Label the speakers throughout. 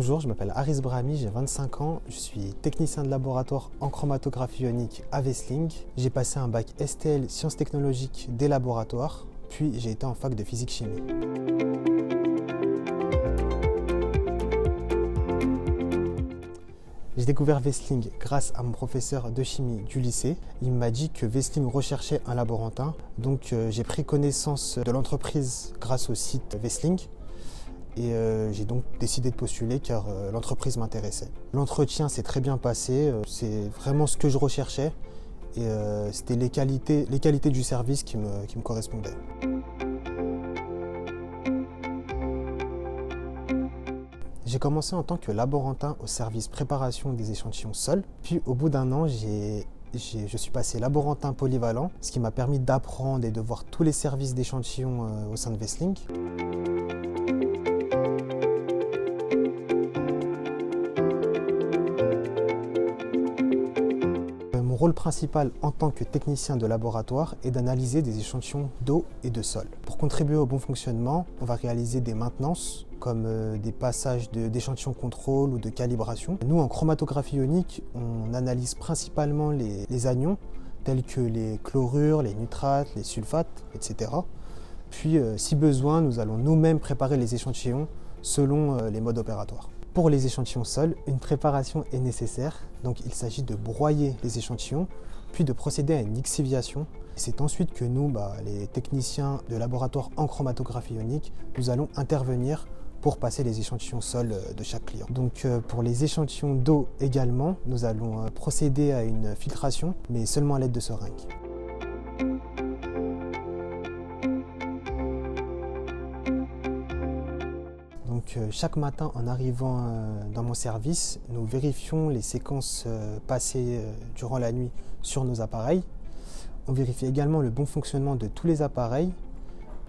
Speaker 1: Bonjour, je m'appelle Haris Brahmi, j'ai 25 ans, je suis technicien de laboratoire en chromatographie ionique à Wesseling. J'ai passé un bac STL sciences technologiques des laboratoires, puis j'ai été en fac de physique-chimie. J'ai découvert Wesseling grâce à mon professeur de chimie du lycée. Il m'a dit que Wesseling recherchait un laborantin, donc j'ai pris connaissance de l'entreprise grâce au site Wesseling. Et j'ai donc décidé de postuler car l'entreprise m'intéressait. L'entretien s'est très bien passé, c'est vraiment ce que je recherchais et c'était les qualités du service qui me correspondaient. J'ai commencé en tant que laborantin au service préparation des échantillons sols, puis au bout d'un an, je suis passé laborantin polyvalent, ce qui m'a permis d'apprendre et de voir tous les services d'échantillons au sein de Wesseling. Mon rôle principal en tant que technicien de laboratoire est d'analyser des échantillons d'eau et de sol. Pour contribuer au bon fonctionnement, on va réaliser des maintenances comme des passages d'échantillons contrôle ou de calibration. Nous, en chromatographie ionique, on analyse principalement les anions tels que les chlorures, les nitrates, les sulfates, etc. Puis, si besoin, nous allons nous-mêmes préparer les échantillons selon les modes opératoires. Pour les échantillons sols, une préparation est nécessaire. Donc il s'agit de broyer les échantillons, puis de procéder à une lixiviation. C'est ensuite que nous, les techniciens de laboratoire en chromatographie ionique, nous allons intervenir pour passer les échantillons sols de chaque client. Donc pour les échantillons d'eau également, nous allons procéder à une filtration, mais seulement à l'aide de seringues. Donc, chaque matin, en arrivant dans mon service, nous vérifions les séquences passées durant la nuit sur nos appareils. On vérifie également le bon fonctionnement de tous les appareils.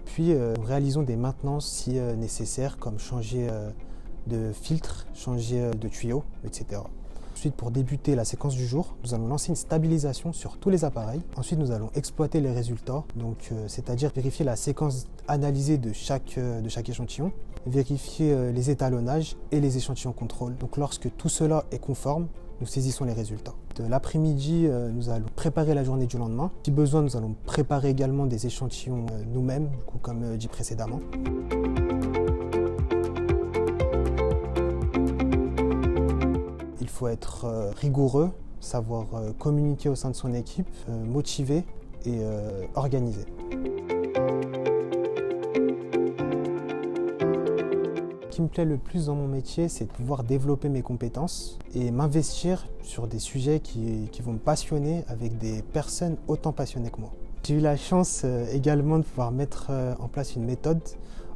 Speaker 1: Puis, nous réalisons des maintenances si nécessaire, comme changer de filtre, changer de tuyau, etc. Ensuite, pour débuter la séquence du jour, nous allons lancer une stabilisation sur tous les appareils. Ensuite, nous allons exploiter les résultats, c'est-à-dire vérifier la séquence analysée de chaque échantillon, vérifier les étalonnages et les échantillons contrôle. Donc, lorsque tout cela est conforme, nous saisissons les résultats. De l'après-midi, nous allons préparer la journée du lendemain. Si besoin, nous allons préparer également des échantillons nous-mêmes, comme dit précédemment. Il faut être rigoureux, savoir communiquer au sein de son équipe, motivé et organisé. Ce qui me plaît le plus dans mon métier, c'est de pouvoir développer mes compétences et m'investir sur des sujets qui vont me passionner avec des personnes autant passionnées que moi. J'ai eu la chance également de pouvoir mettre en place une méthode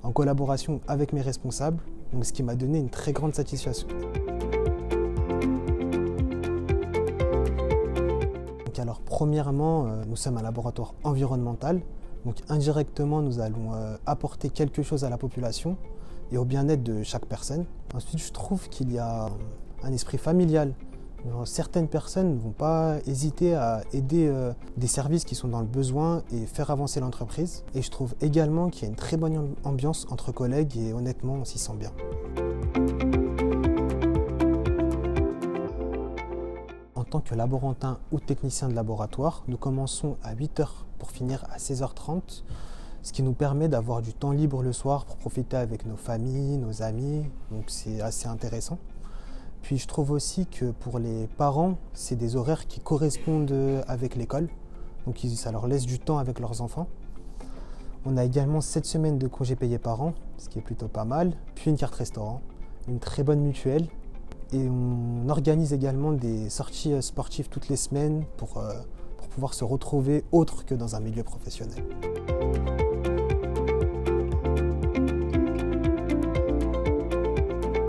Speaker 1: en collaboration avec mes responsables, donc ce qui m'a donné une très grande satisfaction. Alors premièrement, nous sommes un laboratoire environnemental, donc indirectement nous allons apporter quelque chose à la population et au bien-être de chaque personne. Ensuite, je trouve qu'il y a un esprit familial. Certaines personnes ne vont pas hésiter à aider des services qui sont dans le besoin et faire avancer l'entreprise. Et je trouve également qu'il y a une très bonne ambiance entre collègues et honnêtement, on s'y sent bien. En tant que laborantin ou technicien de laboratoire, nous commençons à 8h pour finir à 16h30, ce qui nous permet d'avoir du temps libre le soir pour profiter avec nos familles, nos amis, donc c'est assez intéressant. Puis je trouve aussi que pour les parents, c'est des horaires qui correspondent avec l'école, donc ça leur laisse du temps avec leurs enfants. On a également 7 semaines de congés payés par an, ce qui est plutôt pas mal, puis une carte restaurant, une très bonne mutuelle. Et on organise également des sorties sportives toutes les semaines pour pouvoir se retrouver autre que dans un milieu professionnel.